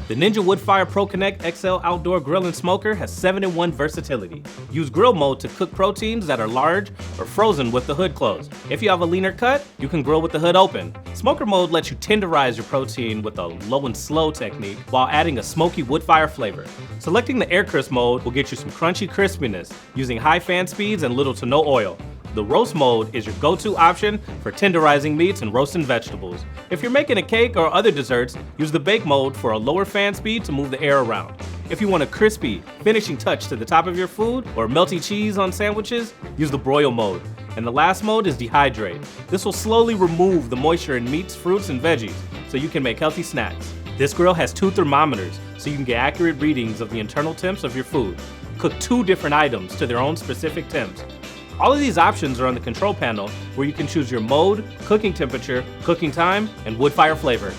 The Ninja Woodfire ProConnect XL Outdoor Grill and Smoker has 7-in-1 versatility. Use grill mode to cook proteins that are large or frozen with the hood closed. If you have a leaner cut, you can grill with the hood open. Smoker mode lets you tenderize your protein with a low and slow technique while adding a smoky woodfire flavor. Selecting the air crisp mode will get you some crunchy crispiness using high fan speeds and little to no oil. The roast mode is your go-to option for tenderizing meats and roasting vegetables. If you're making a cake or other desserts, use the bake mode for a lower fan speed to move the air around. If you want a crispy, finishing touch to the top of your food or melty cheese on sandwiches, use the broil mode. And the last mode is dehydrate. This will slowly remove the moisture in meats, fruits, and veggies so you can make healthy snacks. This grill has 2 thermometers so you can get accurate readings of the internal temps of your food. Cook 2 different items to their own specific temps. All of these options are on the control panel where you can choose your mode, cooking temperature, cooking time, and woodfire flavor.